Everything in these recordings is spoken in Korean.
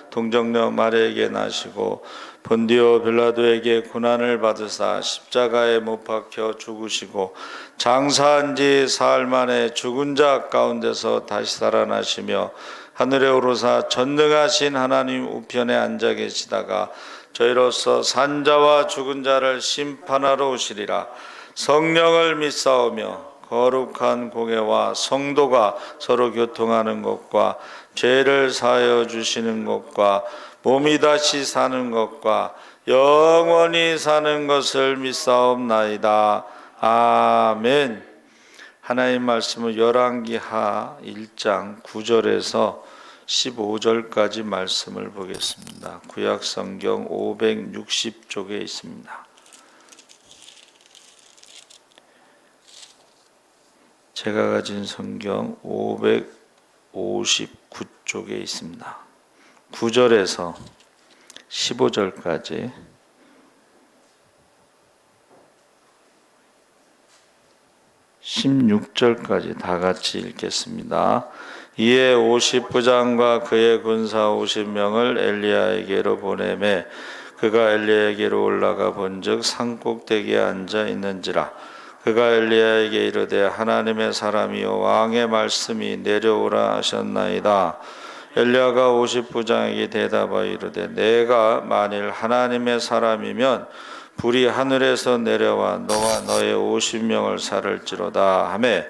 동정녀 마리아에게 나시고 본디오 빌라도에게 고난을 받으사 십자가에 못 박혀 죽으시고 장사한 지 사흘 만에 죽은 자 가운데서 다시 살아나시며 하늘에 오르사 전능하신 하나님 우편에 앉아 계시다가 저희로서 산자와 죽은 자를 심판하러 오시리라. 성령을 믿사오며 거룩한 공회와 성도가 서로 교통하는 것과 죄를 사하여 주시는 것과 몸이 다시 사는 것과 영원히 사는 것을 믿사옵나이다. 아멘. 하나님 말씀은 열왕기하 1장 9절에서 15절까지 말씀을 보겠습니다. 구약성경 560쪽에 있습니다. 제가 가진 성경 559쪽에 있습니다. 9절에서 15절까지 (16절까지) 다 같이 읽겠습니다. 이에 50부장과 그의 군사 50명을 엘리야에게로 보내매 그가 엘리야에게로 올라가 본즉 산꼭대기에 앉아 있는지라. 그가 엘리야에게 이르되 하나님의 사람이여 왕의 말씀이 내려오라 하셨나이다. 엘리야가 50부장에게 대답하여 이르되 내가 만일 하나님의 사람이면 불이 하늘에서 내려와 너와 너의 50명을 살을지로다 하매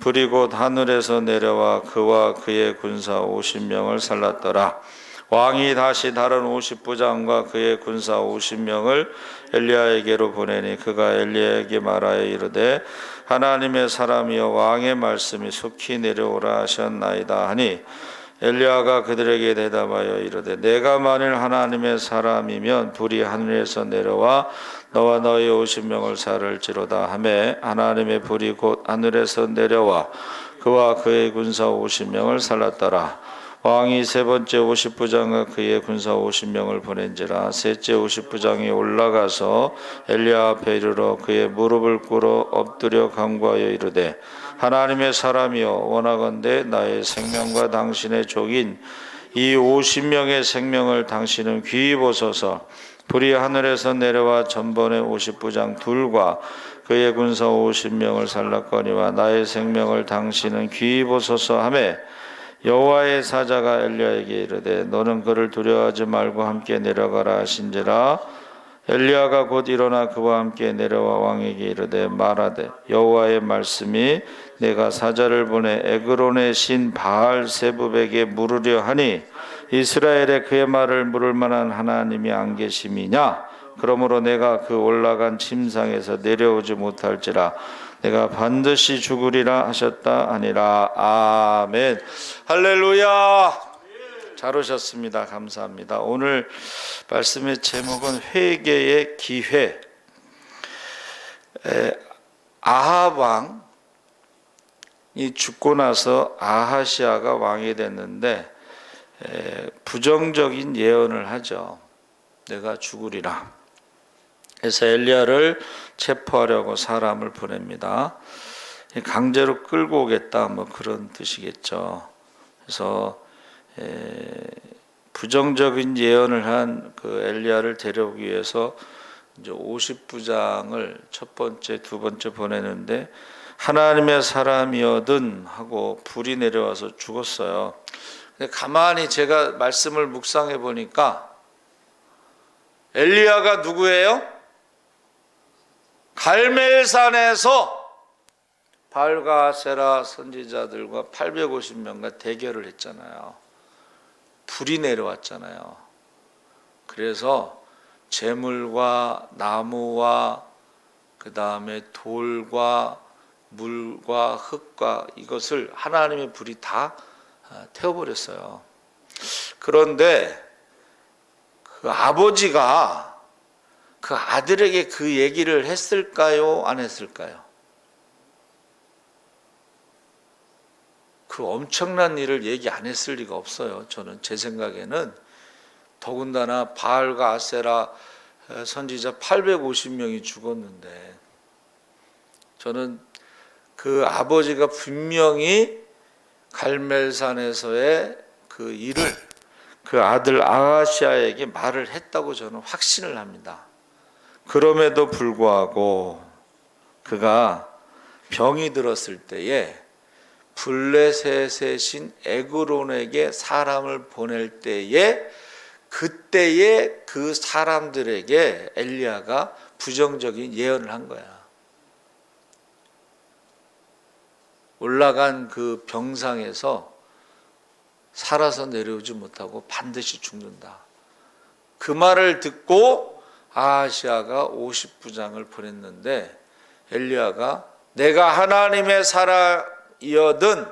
불이 곧 하늘에서 내려와 그와 그의 군사 50명을 살랐더라. 왕이 다시 다른 50부장과 그의 군사 50명을 엘리야에게로 보내니 그가 엘리야에게 말하여 이르되 하나님의 사람이여 왕의 말씀이 속히 내려오라 하셨나이다 하니 엘리야가 그들에게 대답하여 이르되 내가 만일 하나님의 사람이면 불이 하늘에서 내려와 너와 너의 50명을 살을지로다 하매 하나님의 불이 곧 하늘에서 내려와 그와 그의 군사 50명을 살랐더라. 왕이 세 번째 50부장과 그의 군사 50명을 보낸지라. 셋째 50부장이 올라가서 엘리야 앞에 이르러 그의 무릎을 꿇어 엎드려 간구하여 이르되 하나님의 사람이여 원하건대 나의 생명과 당신의 종인 이 50명의 생명을 당신은 귀히 보소서. 불이 하늘에서 내려와 전번에 50부장 둘과 그의 군사 50명을 살랐거니와 나의 생명을 당신은 귀히 보소서 하매 여호와의 사자가 엘리야에게 이르되 너는 그를 두려워하지 말고 함께 내려가라 하신지라. 엘리야가 곧 일어나 그와 함께 내려와 왕에게 이르되 말하되 여호와의 말씀이 내가 사자를 보내 에그론의 신 바알세붑에게 물으려 하니 이스라엘에 그의 말을 물을 만한 하나님이 안 계심이냐. 그러므로 내가 그 올라간 침상에서 내려오지 못할지라. 내가 반드시 죽으리라 하셨다 하니라. 아멘. 할렐루야. 잘 오셨습니다. 감사합니다. 오늘 말씀의 제목은 회개의 기회. 아합 왕이 죽고 나서 아하시아가 왕이 됐는데 부정적인 예언을 하죠. 내가 죽으리라. 그래서 엘리야를 체포하려고 사람을 보냅니다. 강제로 끌고 오겠다 뭐 그런 뜻이겠죠. 그래서 부정적인 예언을 한 그 엘리야를 데려오기 위해서 이제 50부장을 첫 번째, 두 번째 보내는데 하나님의 사람이어든 하고 불이 내려와서 죽었어요. 근데 가만히 제가 말씀을 묵상해 보니까 엘리야가 누구예요? 갈멜산에서 바알과 아세라 선지자들과 850명과 대결을 했잖아요. 불이 내려왔잖아요. 그래서 재물과 나무와 그 다음에 돌과 물과 흙과 이것을 하나님의 불이 다 태워버렸어요. 그런데 그 아버지가 그 아들에게 그 얘기를 했을까요? 안 했을까요? 그 엄청난 일을 얘기 안 했을 리가 없어요. 저는 제 생각에는 더군다나 바알과 아세라 선지자 850명이 죽었는데 저는 그 아버지가 분명히 갈멜산에서의 그 일을 그 아들 아하시아에게 말을 했다고 저는 확신을 합니다. 그럼에도 불구하고 그가 병이 들었을 때에 블레셋의 신 에그론에게 사람을 보낼 때에 그때에 그 사람들에게 엘리야가 부정적인 예언을 한 거야. 올라간 그 병상에서 살아서 내려오지 못하고 반드시 죽는다. 그 말을 듣고 아하시아가 50부장을 보냈는데 엘리야가 내가 하나님의 사람이어든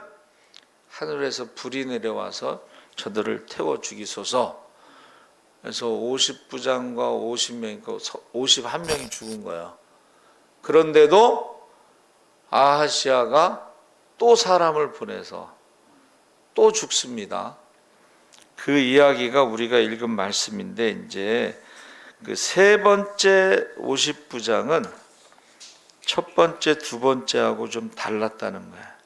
하늘에서 불이 내려와서 저들을 태워 죽이소서. 그래서 50부장과 50명이 51명이 죽은 거예요. 그런데도 아하시아가 또 사람을 보내서 또 죽습니다. 그 이야기가 우리가 읽은 말씀인데 이제 그 세 번째 50부장은 첫 번째, 두 번째하고 좀 달랐다는 거야.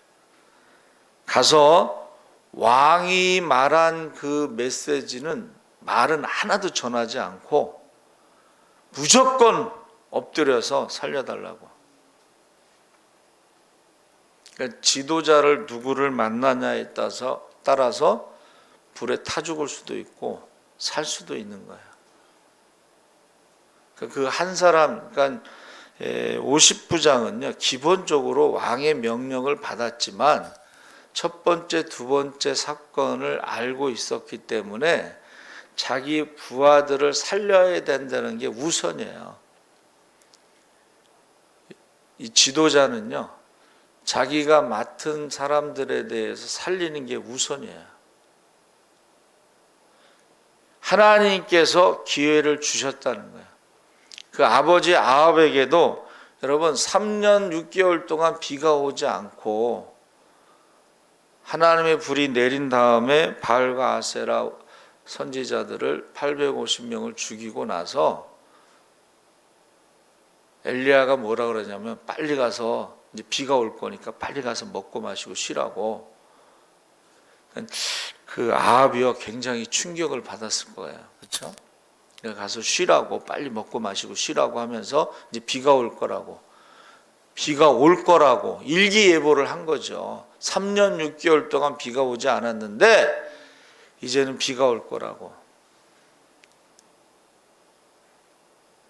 가서 왕이 말한 그 메시지는 말은 하나도 전하지 않고 무조건 엎드려서 살려달라고. 그러니까 지도자를 누구를 만나냐에 따라서 불에 타 죽을 수도 있고 살 수도 있는 거예요. 그 한 사람, 그러니까 50부장은요 기본적으로 왕의 명령을 받았지만 첫 번째, 두 번째 사건을 알고 있었기 때문에 자기 부하들을 살려야 된다는 게 우선이에요. 이 지도자는요 자기가 맡은 사람들에 대해서 살리는 게 우선이에요. 하나님께서 기회를 주셨다는 거예요. 그 아버지 아합에게도 여러분 3년 6개월 동안 비가 오지 않고 하나님의 불이 내린 다음에 바알과 아세라 선지자들을 850명을 죽이고 나서 엘리야가 뭐라 그러냐면 빨리 가서 이제 비가 올 거니까 빨리 가서 먹고 마시고 쉬라고. 그 아합이요 굉장히 충격을 받았을 거예요. 그렇죠? 가서 쉬라고, 빨리 먹고 마시고 쉬라고 하면서 이제 비가 올 거라고 일기예보를 한 거죠. 3년 6개월 동안 비가 오지 않았는데 이제는 비가 올 거라고.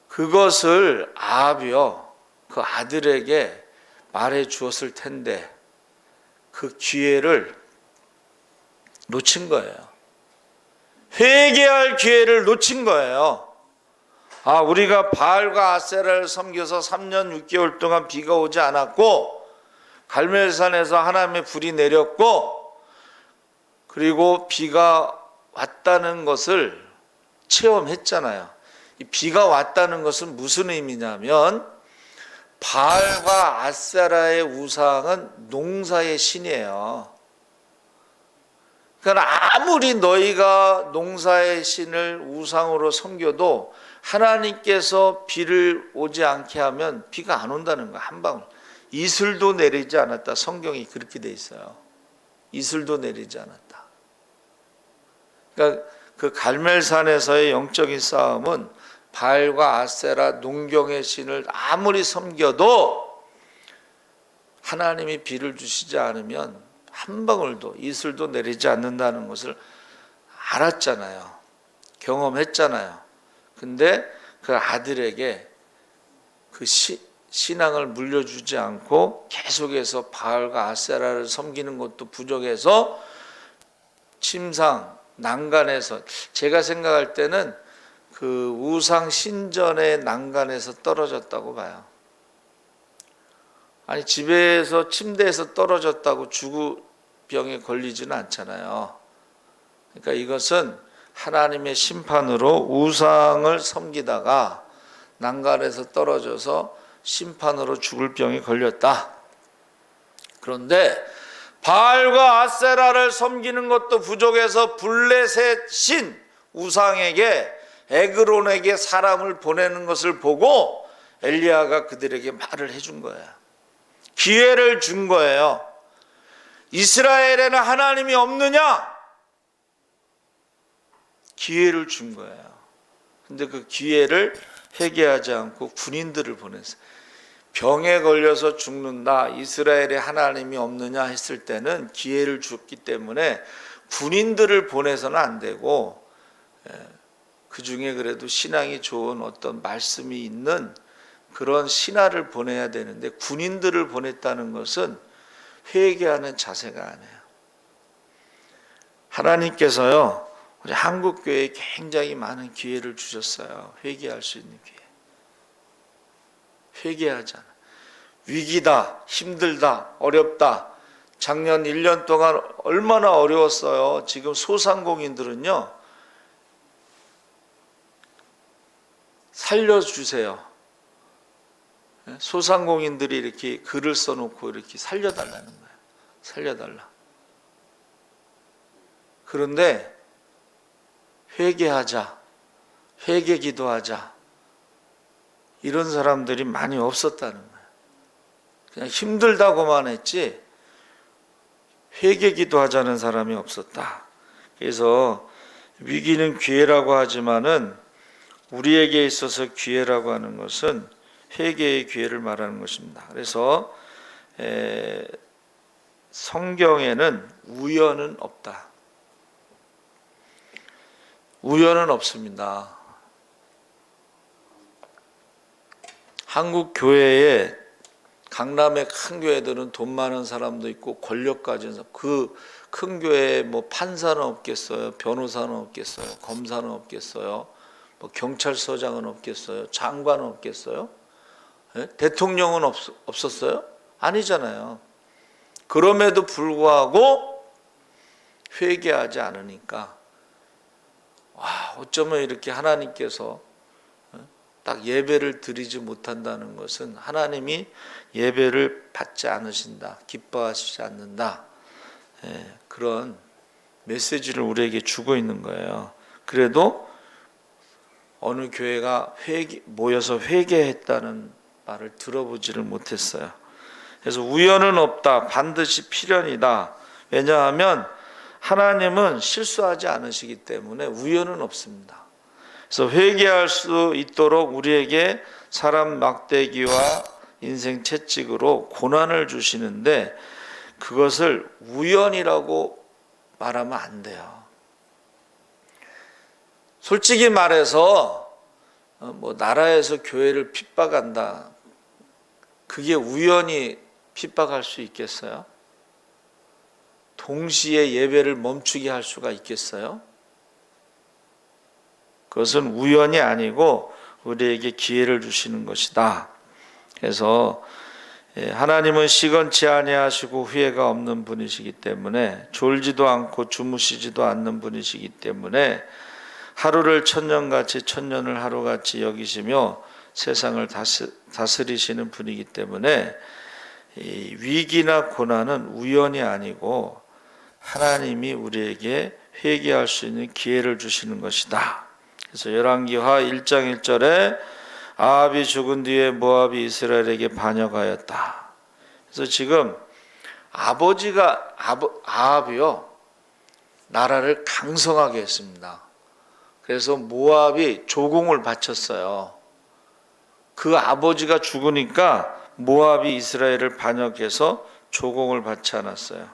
그것을 아합이요 그 아들에게 말해 주었을 텐데 그 기회를 놓친 거예요. 회개할 기회를 놓친 거예요. 아, 우리가 바알과 아세라를 섬겨서 3년 6개월 동안 비가 오지 않았고 갈멜산에서 하나님의 불이 내렸고 그리고 비가 왔다는 것을 체험했잖아요. 이 비가 왔다는 것은 무슨 의미냐면 바알과 아세라의 우상은 농사의 신이에요. 그러니까 아무리 너희가 농사의 신을 우상으로 섬겨도 하나님께서 비를 오지 않게 하면 비가 안 온다는 거야. 한 방울 이슬도 내리지 않았다. 성경이 그렇게 돼 있어요. 이슬도 내리지 않았다. 그러니까 그 갈멜산에서의 영적인 싸움은 바알과 아세라 농경의 신을 아무리 섬겨도 하나님이 비를 주시지 않으면 한 방울도 이슬도 내리지 않는다는 것을 알았잖아요. 경험했잖아요. 근데 그 아들에게 그 신앙을 물려주지 않고 계속해서 바알과 아세라를 섬기는 것도 부족해서 침상 난간에서, 제가 생각할 때는 그 우상 신전의 난간에서 떨어졌다고 봐요. 아니 집에서 침대에서 떨어졌다고 죽으병에 걸리지는 않잖아요. 그러니까 이것은 하나님의 심판으로 우상을 섬기다가 난간에서 떨어져서 심판으로 죽을 병에 걸렸다. 그런데 바알과 아세라를 섬기는 것도 부족해서 블레셋 신 우상에게 에그론에게 사람을 보내는 것을 보고 엘리야가 그들에게 말을 해준 거야. 기회를 준 거예요. 이스라엘에는 하나님이 없느냐? 기회를 준 거예요. 근데 그 기회를 회개하지 않고 군인들을 보냈어요. 병에 걸려서 죽는다, 이스라엘에 하나님이 없느냐 했을 때는 기회를 줬기 때문에 군인들을 보내서는 안 되고, 그 중에 그래도 신앙이 좋은 어떤 말씀이 있는 그런 신하를 보내야 되는데, 군인들을 보냈다는 것은 회개하는 자세가 아니에요. 하나님께서요, 우리 한국교회에 굉장히 많은 기회를 주셨어요. 회개할 수 있는 기회. 회개하잖아. 위기다, 힘들다, 어렵다. 작년 1년 동안 얼마나 어려웠어요. 지금 소상공인들은요, 살려주세요. 소상공인들이 이렇게 글을 써놓고 이렇게 살려달라는 거예요. 살려달라. 그런데 회개하자, 회개 기도하자, 이런 사람들이 많이 없었다는 거예요. 그냥 힘들다고만 했지 회개 기도하자는 사람이 없었다. 그래서 위기는 기회라고 하지만은 우리에게 있어서 기회라고 하는 것은 회개의 기회를 말하는 것입니다. 그래서 성경에는 우연은 없다. 우연은 없습니다. 한국 교회에 강남의 큰 교회들은 돈 많은 사람도 있고 권력 가진 사람, 그 큰 교회에 뭐 판사는 없겠어요, 변호사는 없겠어요, 검사는 없겠어요, 뭐 경찰서장은 없겠어요, 장관은 없겠어요, 대통령은 없었어요? 아니잖아요. 그럼에도 불구하고 회개하지 않으니까, 와, 어쩌면 이렇게 하나님께서 딱 예배를 드리지 못한다는 것은 하나님이 예배를 받지 않으신다, 기뻐하시지 않는다, 그런 메시지를 우리에게 주고 있는 거예요. 그래도 어느 교회가 모여서 회개했다는 말을 들어보지를 못했어요. 그래서 우연은 없다, 반드시 필연이다. 왜냐하면 하나님은 실수하지 않으시기 때문에 우연은 없습니다. 그래서 회개할 수 있도록 우리에게 사람 막대기와 인생 채찍으로 고난을 주시는데, 그것을 우연이라고 말하면 안 돼요. 솔직히 말해서 뭐 나라에서 교회를 핍박한다, 그게 우연히 핍박할 수 있겠어요? 동시에 예배를 멈추게 할 수가 있겠어요? 그것은 우연이 아니고 우리에게 기회를 주시는 것이다. 그래서 하나님은 시건치 아니하시고 후회가 없는 분이시기 때문에, 졸지도 않고 주무시지도 않는 분이시기 때문에 하루를 천년같이 천년을 하루같이 여기시며 세상을 다스리시는 분이기 때문에 이 위기나 고난은 우연이 아니고 하나님이 우리에게 회개할 수 있는 기회를 주시는 것이다. 그래서 열왕기하 1장 1절에 아합이 죽은 뒤에 모압이 이스라엘에게 반역하였다. 그래서 지금 아합이요, 나라를 강성하게 했습니다. 그래서 모압이 조공을 바쳤어요. 그 아버지가 죽으니까 모압이 이스라엘을 반역해서 조공을 받지 않았어요.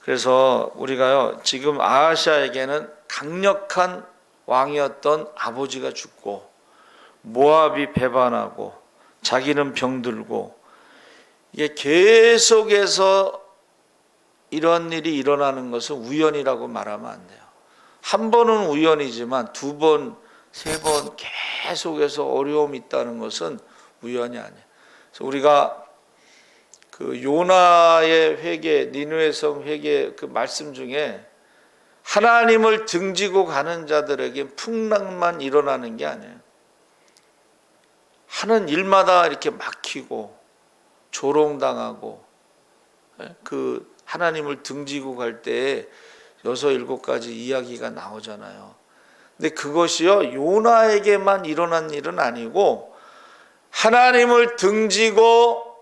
그래서 우리가요, 지금 아하시아에게는 강력한 왕이었던 아버지가 죽고, 모압이 배반하고, 자기는 병들고, 이게 계속해서 이런 일이 일어나는 것은 우연이라고 말하면 안 돼요. 한 번은 우연이지만 두 번, 세 번 계속해서 어려움이 있다는 것은 우연이 아니에요. 그래서 우리가 그 요나의 회개, 니느웨 성 회개 그 말씀 중에 하나님을 등지고 가는 자들에게 풍랑만 일어나는 게 아니에요. 하는 일마다 이렇게 막히고 조롱당하고, 그 하나님을 등지고 갈 때에 6, 7가지 이야기가 나오잖아요. 근데 그것이요, 요나에게만 일어난 일은 아니고 하나님을 등지고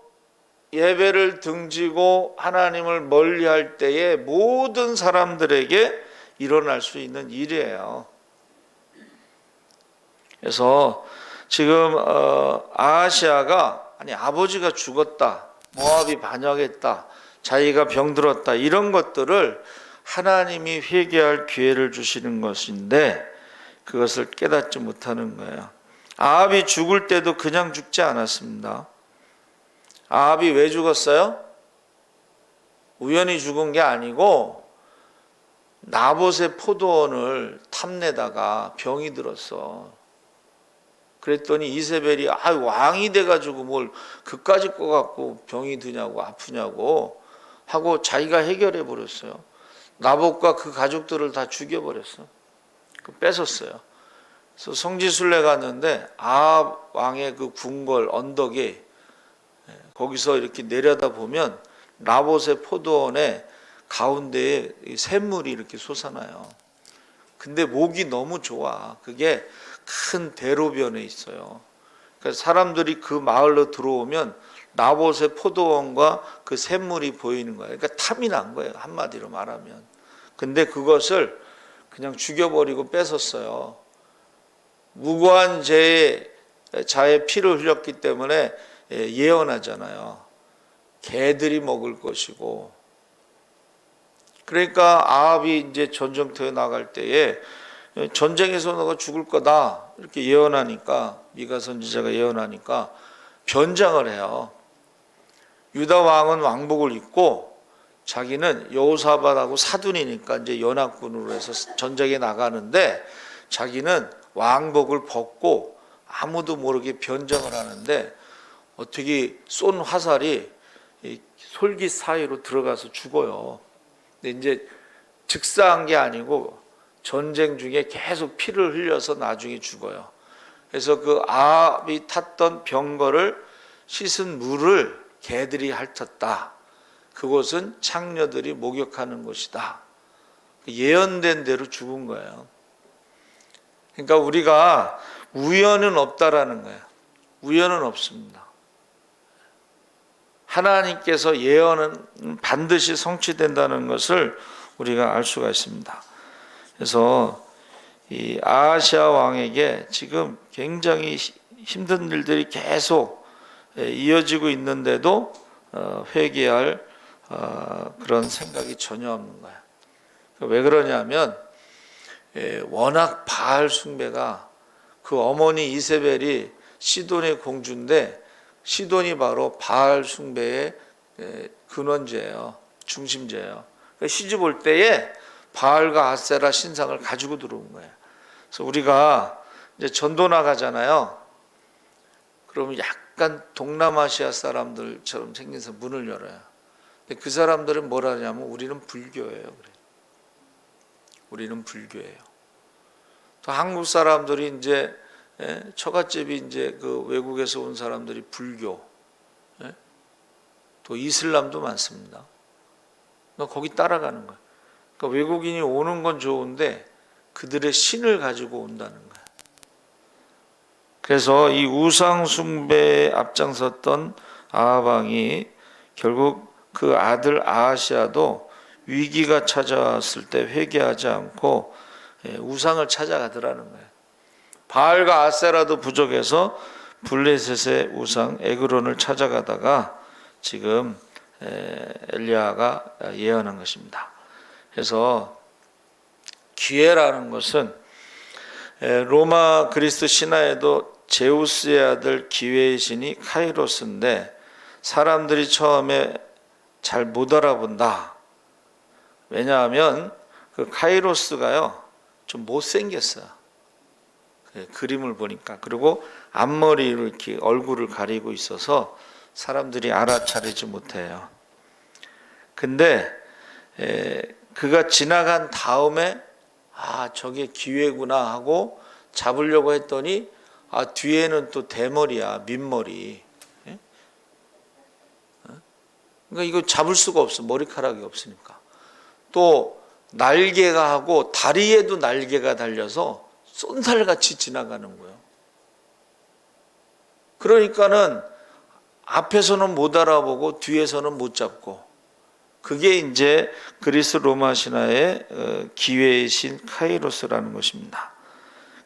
예배를 등지고 하나님을 멀리할 때에 모든 사람들에게 일어날 수 있는 일이에요. 그래서 지금 아하시아가 아버지가 죽었다, 모압이 반역했다, 자기가 병들었다, 이런 것들을 하나님이 회개할 기회를 주시는 것인데 그것을 깨닫지 못하는 거예요. 아합이 죽을 때도 그냥 죽지 않았습니다. 아합이 왜 죽었어요? 우연히 죽은 게 아니고 나봇의 포도원을 탐내다가 병이 들었어. 그랬더니 이세벨이 왕이 돼가지고 뭘 그까짓 거 갖고 병이 드냐고 아프냐고 하고 자기가 해결해 버렸어요. 나봇과 그 가족들을 다 죽여버렸어. 뺏었어요. 그래서 성지순례 갔는데 아합 왕의 그 궁궐 언덕에 거기서 이렇게 내려다 보면 나봇의 포도원의 가운데에 샘물이 이렇게 솟아나요. 근데 목이 너무 좋아. 그게 큰 대로변에 있어요. 그러니까 사람들이 그 마을로 들어오면 나봇의 포도원과 그 샘물이 보이는 거예요. 그러니까 탐이 난 거예요. 한마디로 말하면. 근데 그것을 그냥 죽여버리고 뺏었어요. 무고한 자의 피를 흘렸기 때문에 예언하잖아요. 개들이 먹을 것이고. 그러니까 아합이 이제 전쟁터에 나갈 때에 전쟁에서 너가 죽을 거다 이렇게 예언하니까, 미가 선지자가 예언하니까 변장을 해요. 유다 왕은 왕복을 입고 자기는 여호사밧하고 사돈이니까 이제 연합군으로 해서 전쟁에 나가는데 자기는 왕복을 벗고 아무도 모르게 변장을 하는데 어떻게 쏜 화살이 솔깃 사이로 들어가서 죽어요. 근데 이제 즉사한 게 아니고 전쟁 중에 계속 피를 흘려서 나중에 죽어요. 그래서 그 아합이 탔던 병거를 씻은 물을 개들이 핥았다. 그곳은 창녀들이 목욕하는 곳이다. 예언된 대로 죽은 거예요. 그러니까 우리가 우연은 없다라는 거예요. 우연은 없습니다. 하나님께서 예언은 반드시 성취된다는 것을 우리가 알 수가 있습니다. 그래서 이 아하시아 왕에게 지금 굉장히 힘든 일들이 계속 이어지고 있는데도 회개할 그런 생각이 전혀 없는 거예요. 왜 그러냐면 워낙 바알 숭배가, 그 어머니 이세벨이 시돈의 공주인데 시돈이 바로 바알 숭배의 근원지예요. 중심지예요. 시집 올 때에 바알과 아세라 신상을 가지고 들어온 거예요. 그래서 우리가 이제 전도 나가잖아요. 그러면 약간 동남아시아 사람들처럼 생겨서 문을 열어요. 근데 그 사람들은 뭐라 하냐면 우리는 불교예요. 그래. 우리는 불교예요. 또 한국 사람들이 이제 처갓집이 이제 그 외국에서 온 사람들이 불교, 또 이슬람도 많습니다. 거기 따라가는 거예요. 그러니까 외국인이 오는 건 좋은데 그들의 신을 가지고 온다는 거예요. 그래서 이 우상 숭배에 앞장섰던 아합 왕이 결국 그 아들 아하시아도 위기가 찾아왔을 때 회개하지 않고 우상을 찾아가더라는 거예요. 바알과 아세라도 부족해서 블레셋의 우상 에그론을 찾아가다가 지금 엘리야가 예언한 것입니다. 그래서 기회라는 것은 로마 그리스 신화에도 제우스의 아들 기회의 신이 카이로스인데 사람들이 처음에 잘 못 알아본다. 왜냐하면 그 카이로스가요 좀 못생겼어요. 그림을 보니까. 그리고 앞머리로 이렇게 얼굴을 가리고 있어서 사람들이 알아차리지 못해요. 근데 그가 지나간 다음에 저게 기회구나 하고 잡으려고 했더니 뒤에는 또 대머리야, 민머리. 그러니까 이거 잡을 수가 없어. 머리카락이 없으니까. 또 날개가 하고 다리에도 날개가 달려서 쏜살같이 지나가는 거예요. 그러니까는 앞에서는 못 알아보고 뒤에서는 못 잡고 그게 이제 그리스 로마 신화의 기회의 신 카이로스라는 것입니다.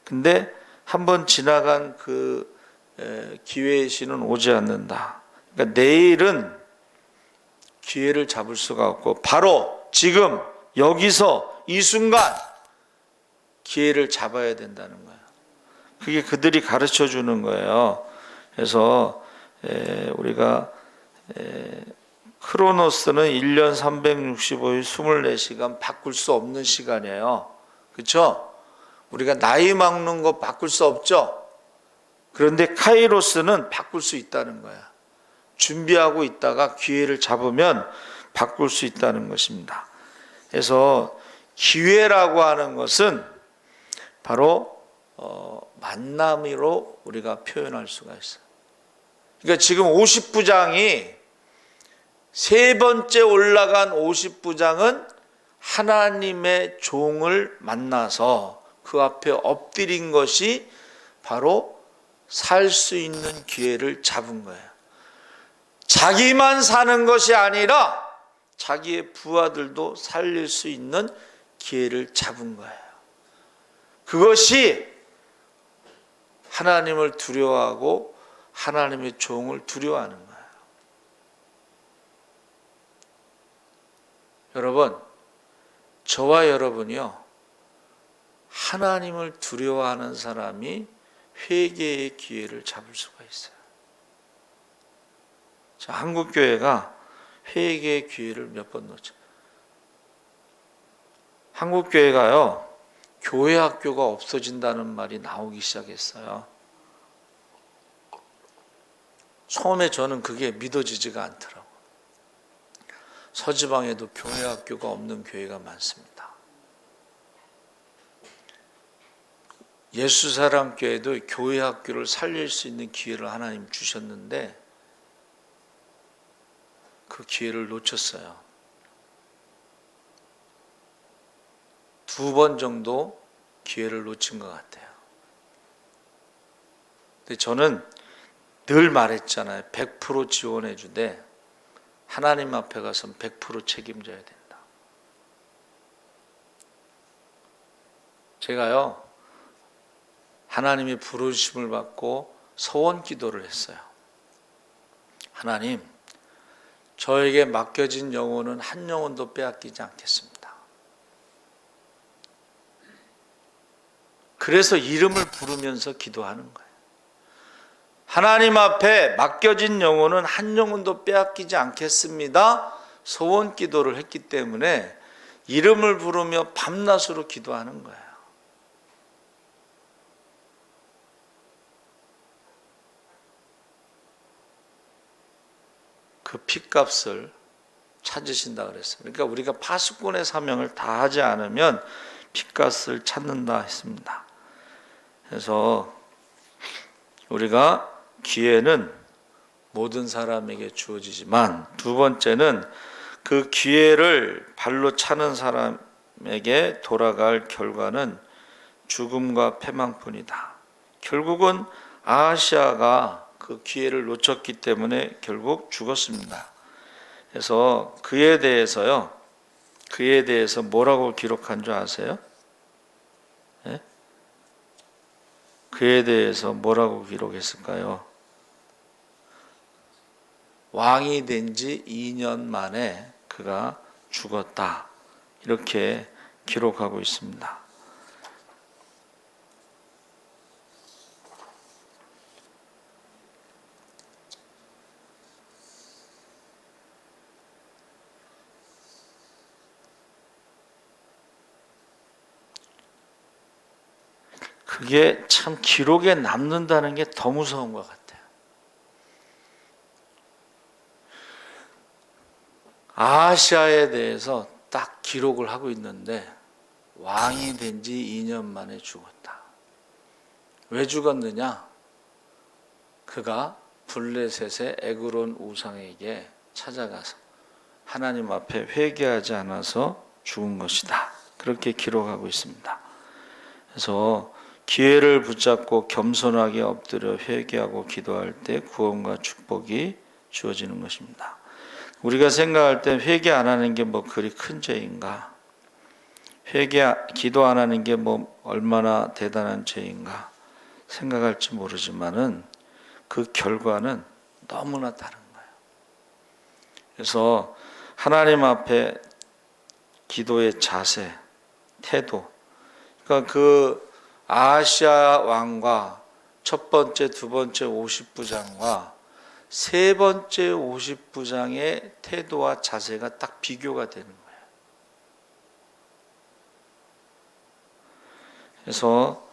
근데 한번 지나간 그 기회의 신은 오지 않는다. 그러니까 내일은 기회를 잡을 수가 없고 바로 지금 여기서 이 순간 기회를 잡아야 된다는 거예요. 그게 그들이 가르쳐 주는 거예요. 그래서 우리가 크로노스는 1년 365일 24시간 바꿀 수 없는 시간이에요. 그렇죠? 우리가 나이 먹는 거 바꿀 수 없죠? 그런데 카이로스는 바꿀 수 있다는 거야. 준비하고 있다가 기회를 잡으면 바꿀 수 있다는 것입니다. 그래서 기회라고 하는 것은 바로 만남으로 우리가 표현할 수가 있어요. 그러니까 지금 50부장이 세 번째 올라간 50부장은 하나님의 종을 만나서 그 앞에 엎드린 것이 바로 살 수 있는 기회를 잡은 거예요. 자기만 사는 것이 아니라 자기의 부하들도 살릴 수 있는 기회를 잡은 거예요. 그것이 하나님을 두려워하고 하나님의 종을 두려워하는 거예요. 여러분, 저와 여러분이요, 하나님을 두려워하는 사람이 회개의 기회를 잡을 수가 있어요. 자, 한국교회가 회개의 기회를 몇 번 놓죠. 한국교회가요, 교회 학교가 없어진다는 말이 나오기 시작했어요. 처음에 저는 그게 믿어지지가 않더라고요. 서지방에도 교회 학교가 없는 교회가 많습니다. 예수사랑교회도 교회 학교를 살릴 수 있는 기회를 하나님 주셨는데 그 기회를 놓쳤어요. 2번 정도 기회를 놓친 것 같아요. 근데 저는 늘 말했잖아요. 100% 지원해 주되 하나님 앞에 가서는 100% 책임져야 된다. 제가요, 하나님의 부르심을 받고 서원 기도를 했어요. 하나님, 저에게 맡겨진 영혼은 한 영혼도 빼앗기지 않겠습니다. 그래서 이름을 부르면서 기도하는 거예요. 하나님 앞에 맡겨진 영혼은 한 영혼도 빼앗기지 않겠습니다. 소원 기도를 했기 때문에 이름을 부르며 밤낮으로 기도하는 거예요. 그 핏값을 찾으신다 그랬어요. 그러니까 우리가 파수꾼의 사명을 다 하지 않으면 핏값을 찾는다 했습니다. 그래서 우리가 기회는 모든 사람에게 주어지지만 두 번째는 그 기회를 발로 차는 사람에게 돌아갈 결과는 죽음과 패망뿐이다. 결국은 아하시아가 그 기회를 놓쳤기 때문에 결국 죽었습니다. 그래서 그에 대해서 뭐라고 기록한 줄 아세요? 네? 그에 대해서 뭐라고 기록했을까요? 왕이 된 지 2년 만에 그가 죽었다. 이렇게 기록하고 있습니다. 그게 참 기록에 남는다는 게 더 무서운 것 같아요. 아하시아에 대해서 딱 기록을 하고 있는데 왕이 된 지 2년 만에 죽었다. 왜 죽었느냐? 그가 블레셋의 에그론 우상에게 찾아가서 하나님 앞에 회개하지 않아서 죽은 것이다. 그렇게 기록하고 있습니다. 그래서 기회를 붙잡고 겸손하게 엎드려 회개하고 기도할 때 구원과 축복이 주어지는 것입니다. 우리가 생각할 때 회개 안 하는 게 뭐 그리 큰 죄인가? 기도 안 하는 게 뭐 얼마나 대단한 죄인가? 생각할지 모르지만은 그 결과는 너무나 다른 거예요. 그래서 하나님 앞에 기도의 자세, 태도, 그러니까 그 아하시아 왕과 첫 번째, 두 번째 50부장과 세 번째 50부장의 태도와 자세가 딱 비교가 되는 거예요. 그래서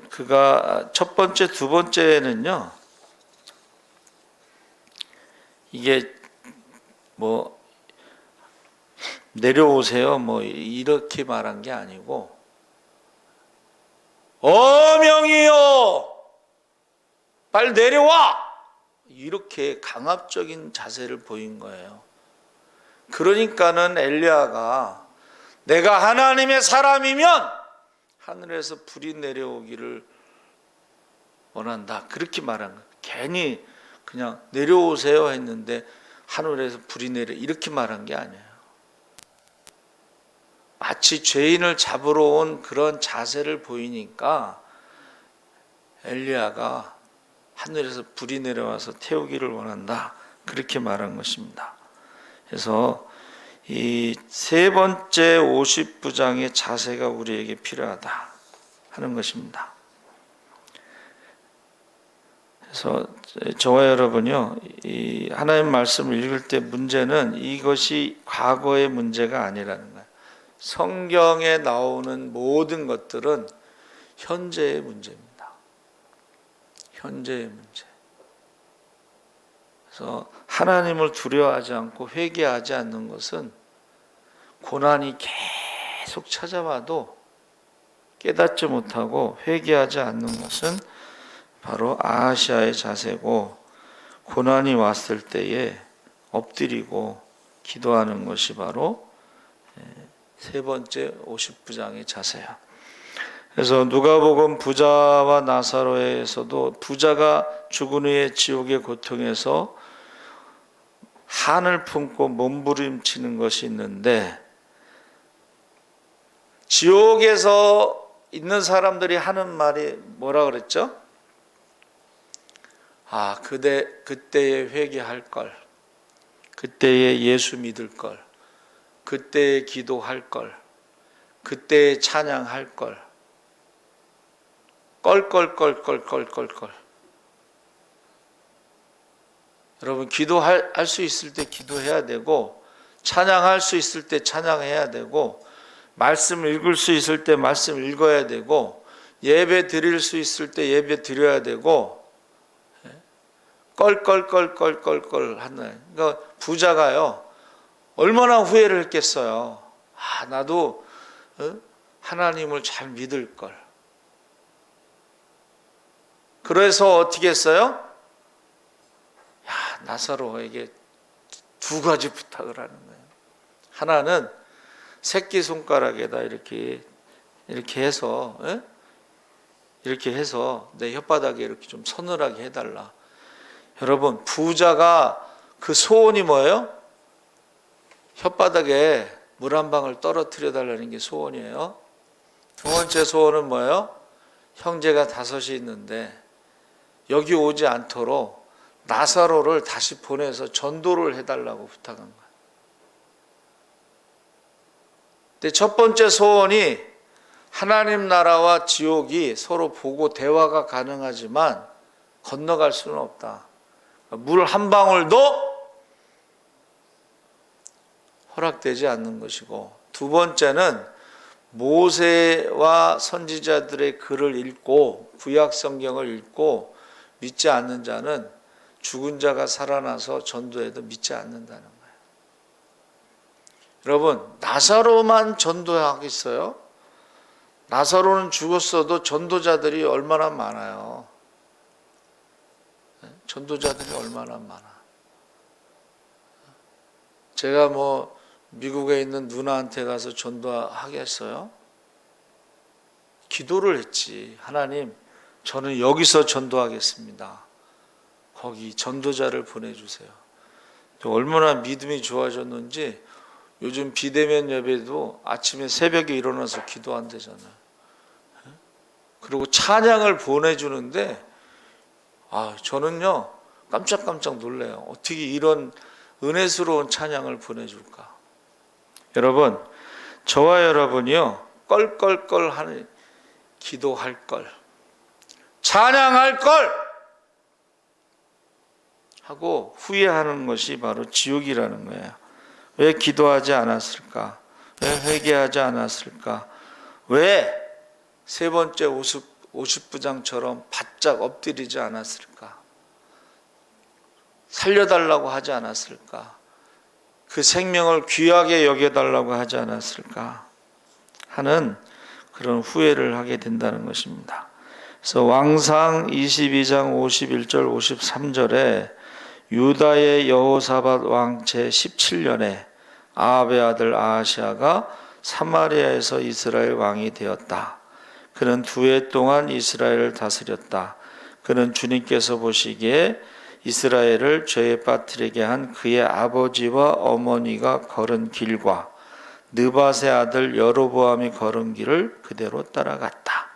그가 첫 번째, 두 번째는요, 이게 뭐 내려오세요 뭐 이렇게 말한 게 아니고, 어명이요 빨리 내려와, 이렇게 강압적인 자세를 보인 거예요. 그러니까는 엘리야가 내가 하나님의 사람이면 하늘에서 불이 내려오기를 원한다, 그렇게 말한 거예요. 괜히 그냥 내려오세요 했는데 하늘에서 불이 내려 이렇게 말한 게 아니에요. 마치 죄인을 잡으러 온 그런 자세를 보이니까 엘리야가 하늘에서 불이 내려와서 태우기를 원한다, 그렇게 말한 것입니다. 그래서 이 세 번째 50부장의 자세가 우리에게 필요하다 하는 것입니다. 그래서 저와 여러분요, 이 하나님 말씀을 읽을 때 문제는 이것이 과거의 문제가 아니라는 거예요. 성경에 나오는 모든 것들은 현재의 문제입니다. 현재의 문제. 그래서 하나님을 두려워하지 않고 회개하지 않는 것은 고난이 계속 찾아와도 깨닫지 못하고 회개하지 않는 것은 바로 아하시아의 자세고, 고난이 왔을 때에 엎드리고 기도하는 것이 바로 세 번째 50부장의 자세야. 그래서 누가복음 부자와 나사로에서도 부자가 죽은 후에 지옥의 고통에서 한을 품고 몸부림치는 것이 있는데, 지옥에서 있는 사람들이 하는 말이 뭐라 그랬죠? 그때에 회개할 걸, 그때에 예수 믿을 걸, 그때에 기도할 걸, 그때에 찬양할 걸, 껄껄껄껄껄껄껄. 여러분, 기도할 수 있을 때 기도해야 되고, 찬양할 수 있을 때 찬양해야 되고, 말씀 읽을 수 있을 때 말씀 읽어야 되고, 예배 드릴 수 있을 때 예배 드려야 되고, 껄껄껄껄껄껄 하는. 그러니까 부자가요, 얼마나 후회를 했겠어요. 나도 하나님을 잘 믿을 걸. 그래서 어떻게 했어요? 나사로에게 두 가지 부탁을 하는 거예요. 하나는 새끼손가락에다 이렇게 해서 내 혓바닥에 이렇게 좀 서늘하게 해달라. 여러분, 부자가 그 소원이 뭐예요? 혓바닥에 물 한 방울 떨어뜨려 달라는 게 소원이에요. 두 번째 소원은 뭐예요? 형제가 5이 있는데 여기 오지 않도록 나사로를 다시 보내서 전도를 해달라고 부탁한 거예요. 근데 첫 번째 소원이 하나님 나라와 지옥이 서로 보고 대화가 가능하지만 건너갈 수는 없다. 물 한 방울도 허락되지 않는 것이고, 두 번째는 모세와 선지자들의 글을 읽고 구약 성경을 읽고 믿지 않는 자는 죽은 자가 살아나서 전도해도 믿지 않는다는 거예요. 여러분, 나사로만 전도하겠어요? 나사로는 죽었어도 전도자들이 얼마나 많아요. 전도자들이 얼마나 많아. 제가 뭐 미국에 있는 누나한테 가서 전도하겠어요? 기도를 했지. 하나님, 저는 여기서 전도하겠습니다. 거기 전도자를 보내주세요. 얼마나 믿음이 좋아졌는지 요즘 비대면 예배도 아침에 새벽에 일어나서 기도한대잖아요. 그리고 찬양을 보내주는데 저는요 깜짝깜짝 놀래요. 어떻게 이런 은혜스러운 찬양을 보내줄까? 여러분, 저와 여러분이요 껄껄껄 하는 기도할 걸, 찬양할 걸 하고 후회하는 것이 바로 지옥이라는 거예요. 왜 기도하지 않았을까? 왜 회개하지 않았을까? 왜 세 번째 50부장처럼 바짝 엎드리지 않았을까? 살려달라고 하지 않았을까? 그 생명을 귀하게 여겨달라고 하지 않았을까? 하는 그런 후회를 하게 된다는 것입니다. 그래서 왕상 22장 51절 53절에 유다의 여호사밧 왕 제17년에 아합의 아들 아하시아가 사마리아에서 이스라엘 왕이 되었다. 그는 2해 동안 이스라엘을 다스렸다. 그는 주님께서 보시기에 이스라엘을 죄에 빠뜨리게 한 그의 아버지와 어머니가 걸은 길과 느밧의 아들 여로보암이 걸은 길을 그대로 따라갔다.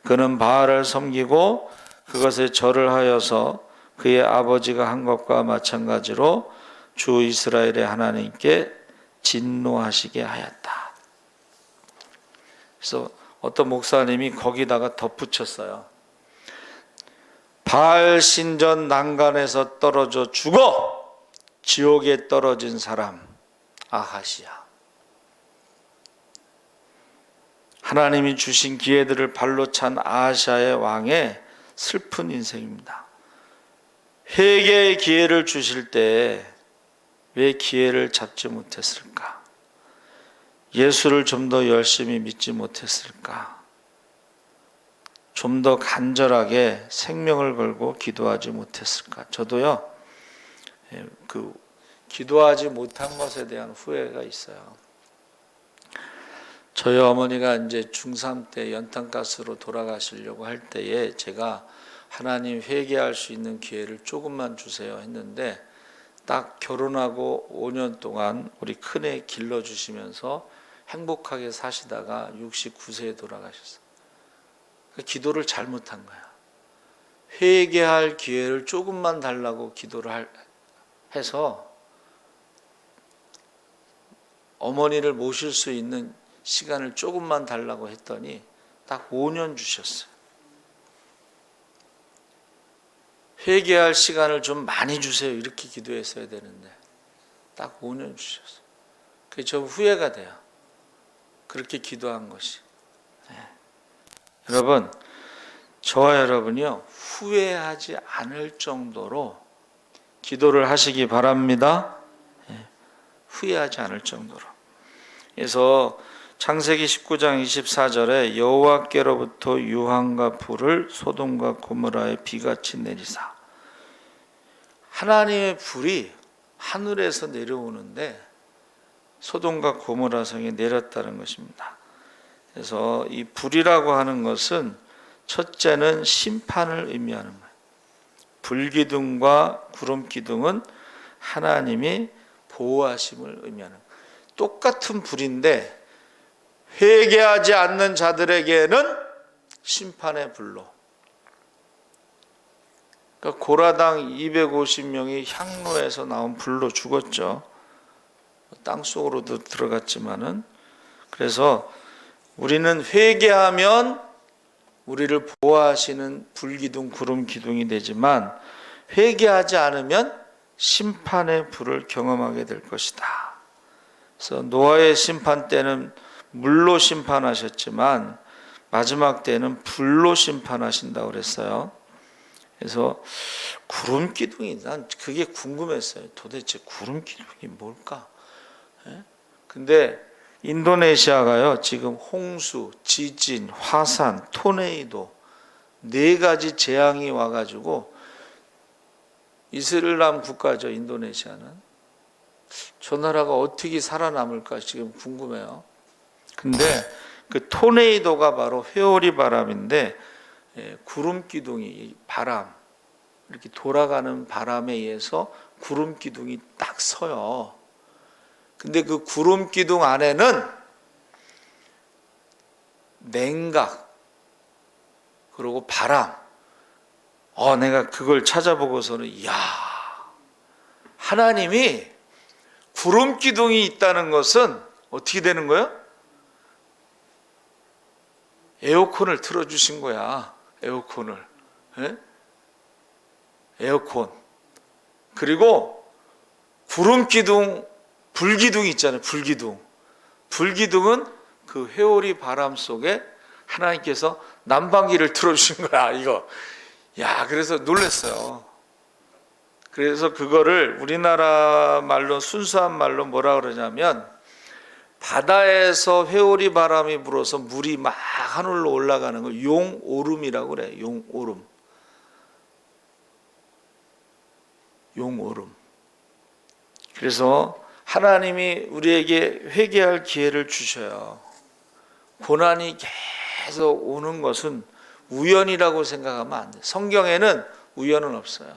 그는 바알을 섬기고 그것에 절을 하여서 그의 아버지가 한 것과 마찬가지로 주 이스라엘의 하나님께 진노하시게 하였다. 그래서 어떤 목사님이 거기다가 덧붙였어요. 바알 신전 난간에서 떨어져 죽어 지옥에 떨어진 사람 아하시야. 하나님이 주신 기회들을 발로 찬 아하시아의 왕의 슬픈 인생입니다. 회개의 기회를 주실 때 왜 기회를 잡지 못했을까? 예수를 좀 더 열심히 믿지 못했을까? 좀 더 간절하게 생명을 걸고 기도하지 못했을까? 저도요, 기도하지 못한 것에 대한 후회가 있어요. 저희 어머니가 이제 중3 때 연탄가스로 돌아가시려고 할 때에 제가 하나님 회개할 수 있는 기회를 조금만 주세요 했는데 딱 결혼하고 5년 동안 우리 큰애 길러주시면서 행복하게 사시다가 69세에 돌아가셨어요. 기도를 잘못한 거야. 회개할 기회를 조금만 달라고 기도를 해서 어머니를 모실 수 있는 시간을 조금만 달라고 했더니 딱 5년 주셨어요. 회개할 시간을 좀 많이 주세요. 이렇게 기도했어야 되는데 딱 5년 주셨어요. 그게 좀 후회가 돼요. 그렇게 기도한 것이. 여러분, 저와 여러분이요 후회하지 않을 정도로 기도를 하시기 바랍니다. 후회하지 않을 정도로. 그래서 창세기 19장 24절에 여호와께로부터 유황과 불을 소돔과 고모라에 비같이 내리사. 하나님의 불이 하늘에서 내려오는데 소돔과 고모라 성에 내렸다는 것입니다. 그래서 이 불이라고 하는 것은 첫째는 심판을 의미하는 거예요. 불기둥과 구름기둥은 하나님이 보호하심을 의미하는 거예요. 똑같은 불인데 회개하지 않는 자들에게는 심판의 불로. 그러니까 고라당 250명이 향로에서 나온 불로 죽었죠. 땅속으로도 들어갔지만은. 그래서 우리는 회개하면 우리를 보호하시는 불기둥, 구름기둥이 되지만 회개하지 않으면 심판의 불을 경험하게 될 것이다. 그래서 노아의 심판 때는 물로 심판하셨지만 마지막 때는 불로 심판하신다고 그랬어요. 그래서 구름기둥이 난 그게 궁금했어요. 도대체 구름기둥이 뭘까? 근데 인도네시아가요 지금 홍수, 지진, 화산, 토네이도 4가지 재앙이 와가지고 이슬람 국가죠. 인도네시아는. 저 나라가 어떻게 살아남을까 지금 궁금해요. 근데 그 토네이도가 바로 회오리 바람인데 구름 기둥이 바람 이렇게 돌아가는 바람에 의해서 구름 기둥이 딱 서요. 근데 그 구름 기둥 안에는 냉각, 그리고 바람. 내가 그걸 찾아보고서는, 이야, 하나님이 구름 기둥이 있다는 것은 어떻게 되는 거예요? 에어컨을 틀어주신 거야. 에어컨을. 예? 에어컨. 그리고 구름 기둥, 불기둥 있잖아요. 불기둥. 불기둥은 그 회오리 바람 속에 하나님께서 난방기를 틀어주신 거야. 이거. 야, 그래서 놀랐어요. 그래서 그거를 우리나라 말로, 순수한 말로 뭐라 그러냐면, 바다에서 회오리 바람이 불어서 물이 막 하늘로 올라가는 걸 용오름이라고 그래. 용오름. 용오름. 그래서 하나님이 우리에게 회개할 기회를 주셔요. 고난이 계속 오는 것은 우연이라고 생각하면 안 돼. 성경에는 우연은 없어요.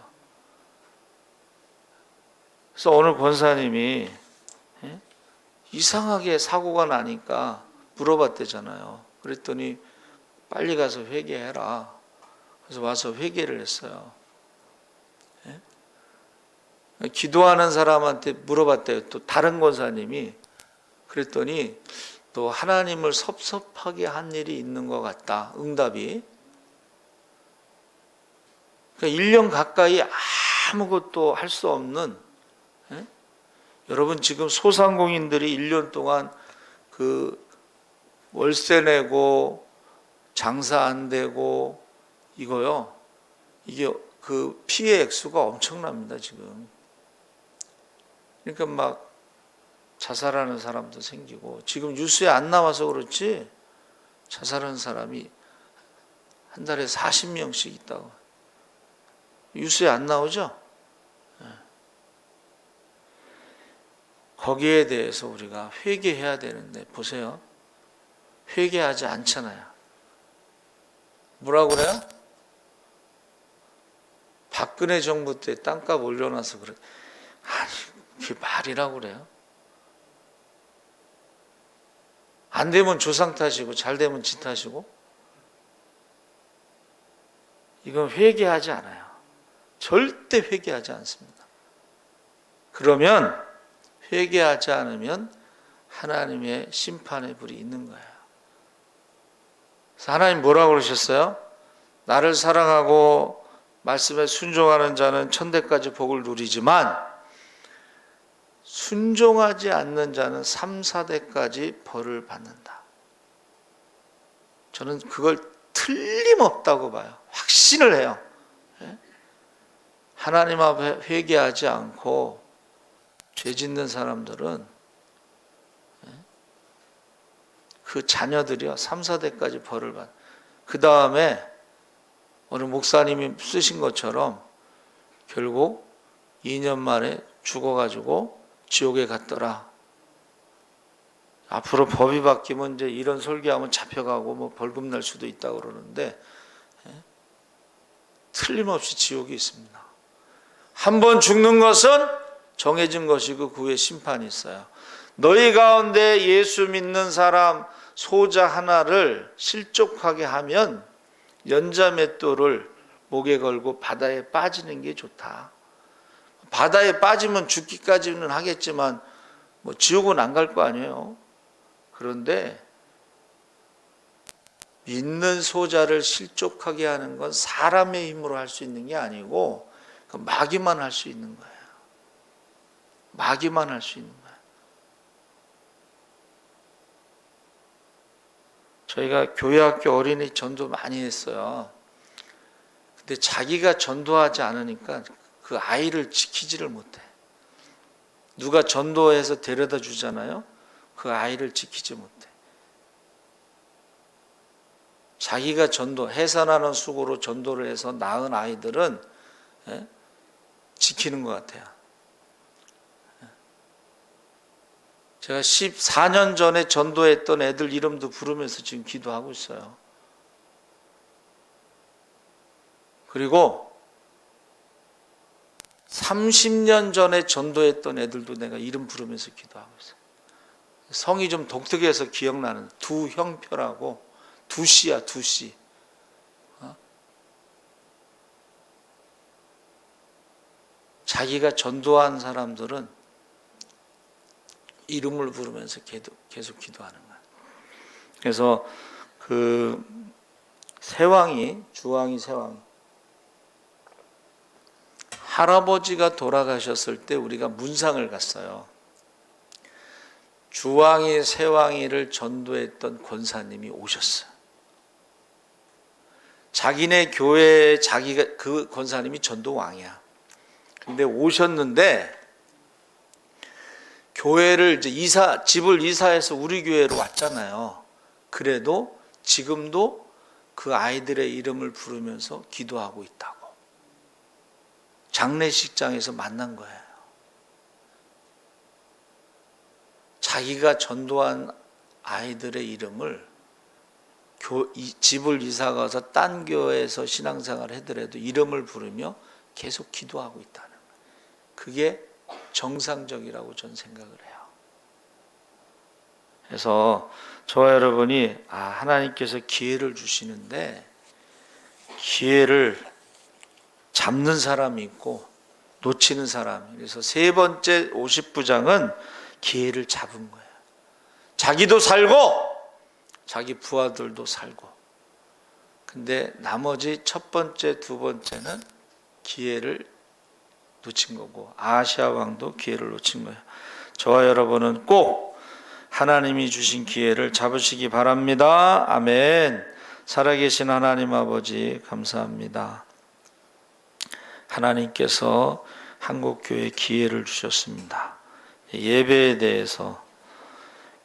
그래서 오늘 권사님이 이상하게 사고가 나니까 물어봤대잖아요. 그랬더니 빨리 가서 회개해라. 그래서 와서 회개를 했어요. 기도하는 사람한테 물어봤대요. 또 다른 권사님이. 그랬더니 또 하나님을 섭섭하게 한 일이 있는 것 같다. 응답이. 그러니까 1년 가까이 아무것도 할 수 없는, 여러분 지금 소상공인들이 1년 동안 그 월세 내고 장사 안 되고 이거요. 이게 그 피해 액수가 엄청납니다, 지금. 그러니까 막 자살하는 사람도 생기고, 지금 뉴스에 안 나와서 그렇지 자살하는 사람이 한 달에 40명씩 있다고. 뉴스에 안 나오죠? 거기에 대해서 우리가 회개해야 되는데, 보세요. 회개하지 않잖아요. 뭐라고 그래요? 박근혜 정부 때 땅값 올려놔서 그래. 아니, 그게 말이라고 그래요? 안 되면 조상 탓이고 잘 되면 지 탓이고. 이건 회개하지 않아요. 절대 회개하지 않습니다. 그러면 회개하지 않으면 하나님의 심판의 불이 있는 거예요. 그래서 하나님 뭐라고 그러셨어요? 나를 사랑하고 말씀에 순종하는 자는 천대까지 복을 누리지만 순종하지 않는 자는 3, 4대까지 벌을 받는다. 저는 그걸 틀림없다고 봐요. 확신을 해요. 하나님 앞에 회개하지 않고 죄 짓는 사람들은 그 자녀들이요 3, 4대까지 벌을 받아. 그 다음에 오늘 목사님이 쓰신 것처럼 결국 2년 만에 죽어가지고 지옥에 갔더라. 앞으로 법이 바뀌면 이제 이런 설교하면 잡혀가고 뭐 벌금 날 수도 있다고 그러는데, 틀림없이 지옥이 있습니다. 한 번 죽는 것은 정해진 것이고 그 후에 심판이 있어요. 너희 가운데 예수 믿는 사람 소자 하나를 실족하게 하면 연자맷돌을 목에 걸고 바다에 빠지는 게 좋다. 바다에 빠지면 죽기까지는 하겠지만 뭐 지옥은 안 갈 거 아니에요. 그런데 믿는 소자를 실족하게 하는 건 사람의 힘으로 할 수 있는 게 아니고 마귀만 할 수 있는 거예요. 마귀만 할 수 있는 거예요. 저희가 교회학교 어린이 전도 많이 했어요. 근데 자기가 전도하지 않으니까 그 아이를 지키지를 못해. 누가 전도해서 데려다 주잖아요. 그 아이를 지키지 못해. 자기가 해산하는 수고로 전도를 해서 낳은 아이들은 지키는 것 같아요. 제가 14년 전에 전도했던 애들 이름도 부르면서 지금 기도하고 있어요. 그리고 30년 전에 전도했던 애들도 내가 이름 부르면서 기도하고 있어요. 성이 좀 독특해서 기억나는 두 형표라고 두씨야, 두씨. 자기가 전도한 사람들은 이름을 부르면서 계속 기도하는 거야. 그래서 그 세왕이, 주왕이 세왕, 할아버지가 돌아가셨을 때 우리가 문상을 갔어요. 주왕이 세왕이를 전도했던 권사님이 오셨어요. 자기네 교회에 자기가 그 권사님이 전도왕이야. 근데 오셨는데 교회를 이제 집을 이사해서 우리 교회로 왔잖아요. 그래도 지금도 그 아이들의 이름을 부르면서 기도하고 있다고. 장례식장에서 만난 거예요. 자기가 전도한 아이들의 이름을 집을 이사 가서 딴 교회에서 신앙생활을 하더라도 이름을 부르며 계속 기도하고 있다는 거예요. 그게 정상적이라고 저는 생각을 해요. 그래서 저와 여러분이 하나님께서 기회를 주시는데 기회를 잡는 사람이 있고 놓치는 사람. 그래서 세 번째 50부장은 기회를 잡은 거예요. 자기도 살고 자기 부하들도 살고. 근데 나머지 첫 번째, 두 번째는 기회를 놓친 거고 아시아 왕도 기회를 놓친 거예요. 저와 여러분은 꼭 하나님이 주신 기회를 잡으시기 바랍니다. 아멘. 살아계신 하나님 아버지 감사합니다. 하나님께서 한국교회에 기회를 주셨습니다. 예배에 대해서,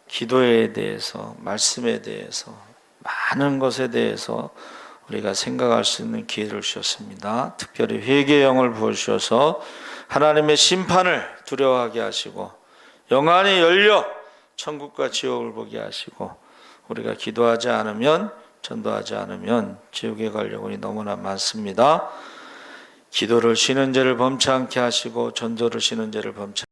기도에 대해서, 말씀에 대해서, 많은 것에 대해서 우리가 생각할 수 있는 기회를 주셨습니다. 특별히 회개의 영을 부어주셔서 하나님의 심판을 두려워하게 하시고 영안이 열려 천국과 지옥을 보게 하시고 우리가 기도하지 않으면, 전도하지 않으면 지옥에 갈 영혼이 너무나 많습니다. 기도를 쉬는 죄를 범치 않게 하시고 전도를 쉬는 죄를 범치